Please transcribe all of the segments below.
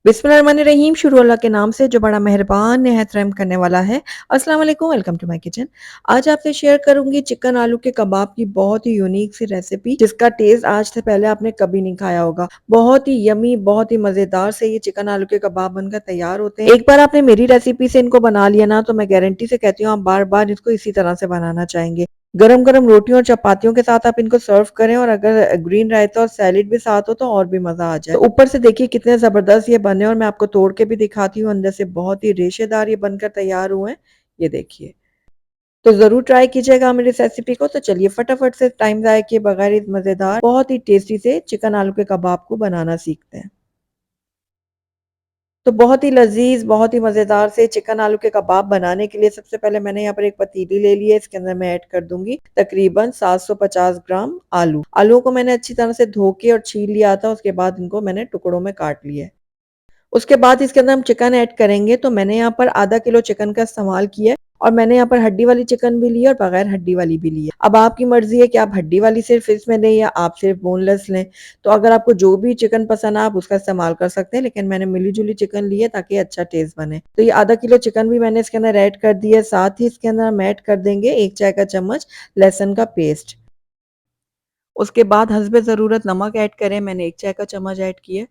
बिस्मिल्लाहिर्रहमानिर्रहीम। शुरू अल्लाह के नाम से जो बड़ा मेहरबान निहायत रहम करने वाला है। अस्सलाम वालेकुम, वेलकम टू माय किचन। आज आपसे शेयर करूंगी चिकन आलू के कबाब की बहुत ही यूनिक सी रेसिपी, जिसका टेस्ट आज से पहले आपने कभी नहीं खाया होगा। बहुत ही यमी, बहुत ही मजेदार से ये चिकन आलू के कबाब बनकर तैयार होते हैं। एक बार आपने मेरी रेसिपी से इनको बना लिया ना, तो मैं गारंटी से कहती हूँ आप बार बार इसको इसी तरह से बनाना चाहेंगे। गरम गरम रोटियों और चपातियों के साथ आप इनको सर्व करें, और अगर ग्रीन रायता और सैलेड भी साथ हो तो और भी मजा आ जाए। तो ऊपर से देखिए कितने जबरदस्त ये बने, और मैं आपको तोड़ के भी दिखाती हूँ। अंदर से बहुत ही रेशेदार ये बनकर तैयार हुए हैं। ये देखिए, तो जरूर ट्राई कीजिएगा मेरी इस रेसिपी को। तो चलिए फटाफट से टाइम जाया किए बगैर इस मजेदार, बहुत ही टेस्टी से चिकन आलू के कबाब को बनाना सीखते हैं। तो बहुत ही लजीज, बहुत ही मजेदार से चिकन आलू के कबाब बनाने के लिए सबसे पहले मैंने यहाँ पर एक पतीली ले ली है। इसके अंदर मैं ऐड कर दूंगी तकरीबन 750 ग्राम आलू। आलू को मैंने अच्छी तरह से धो के और छील लिया था। उसके बाद इनको मैंने टुकड़ों में काट लिया है। उसके बाद इसके अंदर हम चिकन ऐड करेंगे। तो मैंने यहाँ पर आधा किलो चिकन का इस्तेमाल किया है, और मैंने यहाँ पर हड्डी वाली चिकन भी ली है और बगैर हड्डी वाली भी ली है। अब आपकी मर्जी है कि आप हड्डी वाली सिर्फ इसमें लें या आप सिर्फ बोनलेस लें। तो अगर आपको जो भी चिकन पसंद है आप उसका इस्तेमाल कर सकते हैं, लेकिन मैंने मिली जुली चिकन ली है ताकि अच्छा टेस्ट बने। तो ये आधा किलो चिकन भी मैंने इसके अंदर ऐड कर दिया है। साथ ही इसके अंदर हम ऐड कर देंगे 1 चाय का चम्मच लहसुन का पेस्ट। उसके बाद हस्बे ज़रूरत नमक ऐड करें, मैंने 1 चाय का चम्मच ऐड किया।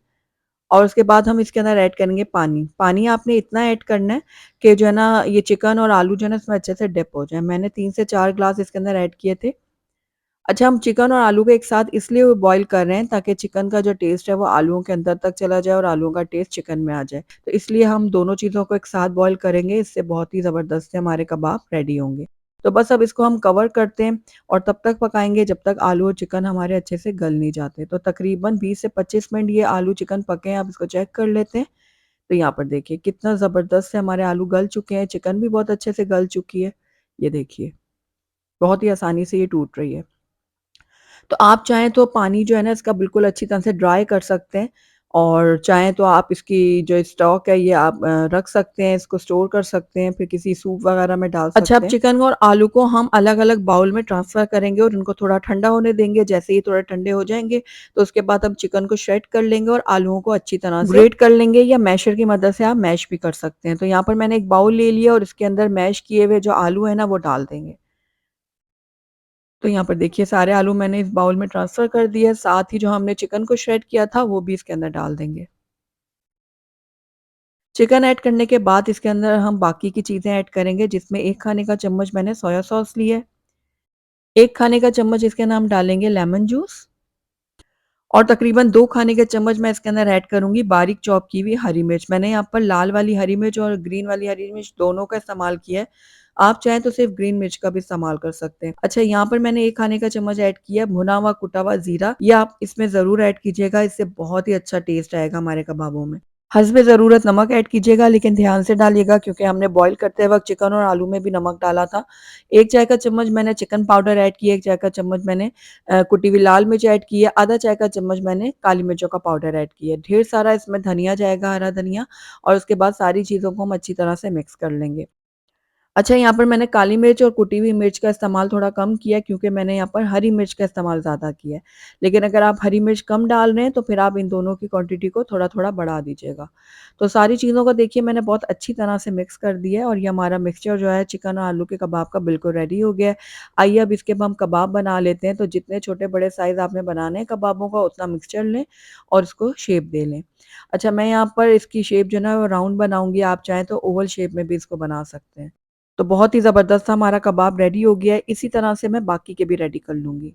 और उसके बाद हम इसके अंदर ऐड करेंगे पानी। पानी आपने इतना ऐड करना है कि जो है ना ये चिकन और आलू जो है ना इसमें अच्छे से डिप हो जाए। मैंने 3 से 4 ग्लास इसके अंदर ऐड किए थे। अच्छा, हम चिकन और आलू को एक साथ इसलिए बॉईल कर रहे हैं ताकि चिकन का जो टेस्ट है वो आलूओं के अंदर तक चला जाए और आलूओं का टेस्ट चिकन में आ जाए। तो इसलिए हम दोनों चीज़ों को एक साथ बॉईल करेंगे। इससे बहुत ही ज़बरदस्त से हमारे कबाब रेडी होंगे। तो बस अब इसको हम कवर करते हैं और तब तक पकाएंगे जब तक आलू और चिकन हमारे अच्छे से गल नहीं जाते। तो तकरीबन 20 से 25 मिनट ये आलू चिकन पके हैं। आप इसको चेक कर लेते हैं। तो यहाँ पर देखिए कितना ज़बरदस्त से हमारे आलू गल चुके हैं, चिकन भी बहुत अच्छे से गल चुकी है। ये देखिए, बहुत ही आसानी से ये टूट रही है। तो आप चाहें तो पानी जो है ना इसका बिल्कुल अच्छी तरह से ड्राई कर सकते हैं, और चाहें तो आप इसकी जो स्टॉक है ये आप रख सकते हैं, इसको स्टोर कर सकते हैं, फिर किसी सूप वगैरह में डाल अच्छा, अब सकते हैं। चिकन और आलू को हम अलग-अलग बाउल में ट्रांसफ़र करेंगे और इनको थोड़ा ठंडा होने देंगे। जैसे ही थोड़े ठंडे हो जाएँगे, तो उसके बाद हम चिकन को श्रेड कर लेंगे और आलूओं को अच्छी तरह से ग्रेट कर लेंगे, या मैशर की मदद से आप मैश भी कर सकते हैं। तो यहाँ पर मैंने एक बाउल ले लिया और इसके अंदर मैश किए हुए जो आलू है ना वो डाल देंगे। तो यहाँ पर देखिए सारे आलू मैंने इस बाउल में ट्रांसफ़र कर दिए। साथ ही जो हमने चिकन को श्रेड किया था वो भी इसके अंदर डाल देंगे। चिकन ऐड करने के बाद इसके अंदर हम बाकी की चीज़ें ऐड करेंगे, जिसमें 1 खाने का चम्मच मैंने सोया सॉस ली है। 1 खाने का चम्मच इसके अंदर हम डालेंगे लेमन जूस, और तकरीबन 2 खाने के चम्मच मैं इसके अंदर ऐड करूँगी बारीक चॉप की हुई हरी मिर्च। मैंने यहाँ पर लाल वाली हरी मिर्च और ग्रीन वाली हरी मिर्च दोनों का इस्तेमाल किया है। आप चाहें तो सिर्फ़ ग्रीन मिर्च का भी इस्तेमाल कर सकते हैं। अच्छा, यहाँ पर मैंने 1 खाने का चम्मच ऐड किया भुना हुआ कुटा हुआ ज़ीरा। ये आप इसमें ज़रूर ऐड कीजिएगा, इससे बहुत ही अच्छा टेस्ट आएगा हमारे कबाबों में। हस्बे ज़रूरत नमक ऐड कीजिएगा, लेकिन ध्यान से डालिएगा क्योंकि हमने बॉयल करते वक़्त चिकन और आलू में भी नमक डाला था। 1 चाय का चम्मच मैंने चिकन पाउडर ऐड किया, 1 चाय का चम्मच मैंने कुटी हुई लाल मिर्च ऐड की है, आधा चाय का चम्मच मैंने काली मिर्चों का पाउडर ऐड किया है। ढेर सारा इसमें धनिया जाएगा, हरा धनिया, और उसके बाद सारी चीज़ों को हम अच्छी तरह से मिक्स कर लेंगे। अच्छा, यहाँ पर मैंने काली मिर्च और कुटी हुई मिर्च का इस्तेमाल थोड़ा कम किया है क्योंकि मैंने यहाँ पर हरी मिर्च का इस्तेमाल ज़्यादा किया है। लेकिन अगर आप हरी मिर्च कम डाल रहे हैं तो फिर आप इन दोनों की क्वांटिटी को थोड़ा-थोड़ा बढ़ा दीजिएगा। तो सारी चीज़ों को देखिए मैंने बहुत अच्छी तरह से मिक्स कर दिया है, और ये हमारा मिक्सचर जो है चिकन और आलू के कबाब का बिल्कुल रेडी हो गया है। आइए अब इसके अब हम कबाब बना लेते हैं। तो जितने छोटे-बड़े साइज़ आपने बनाने हैं कबाबों का उतना मिक्सचर लें और इसको शेप दे लें। अच्छा, मैं यहाँ पर इसकी शेप जो है ना वो राउंड बनाऊँगी, आप चाहें तो ओवल शेप में भी इसको बना सकते हैं। तो बहुत ही ज़बरदस्त हमारा कबाब रेडी हो गया है। इसी तरह से मैं बाकी के भी रेडी कर लूँगी।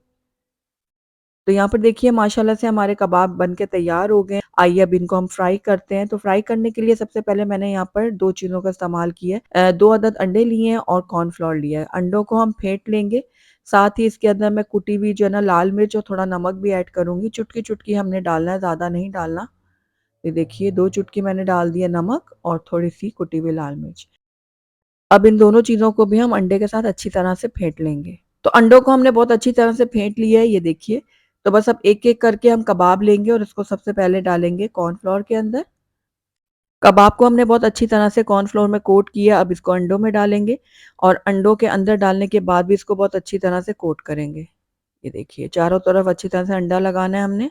तो यहाँ पर देखिए माशाल्लाह से हमारे कबाब बन के तैयार हो गए हैं। आइए अब इनको हम फ्राई करते हैं। तो फ्राई करने के लिए सबसे पहले मैंने यहाँ पर 2 चीज़ों का इस्तेमाल किया है। 2 अदद अंडे लिए हैं और कॉर्नफ्लोर लिया है। अंडों को हम फेंट लेंगे। साथ ही इसके अंदर मैं कुटी हुई जो है ना लाल मिर्च और थोड़ा नमक भी ऐड करूँगी। चुटकी-चुटकी हमने डालना है, ज़्यादा नहीं डालना। ये देखिए 2 चुटकी मैंने डाल दिया नमक और थोड़ी-सी कुटी हुई लाल मिर्च। अब इन दोनों चीज़ों को भी हम अंडे के साथ अच्छी तरह से फेंट लेंगे। तो अंडों को हमने बहुत अच्छी तरह से फेंट लिया है, ये देखिए। तो बस अब एक-एक करके हम कबाब लेंगे और इसको सबसे पहले डालेंगे कॉर्नफ्लोर के अंदर। कबाब को हमने बहुत अच्छी तरह से कॉर्नफ्लोर में कोट किया, अब इसको अंडों में डालेंगे और अंडों के अंदर डालने के बाद भी इसको बहुत अच्छी तरह से कोट करेंगे। ये देखिए चारों तरफ अच्छी तरह से अंडा लगाना है हमने।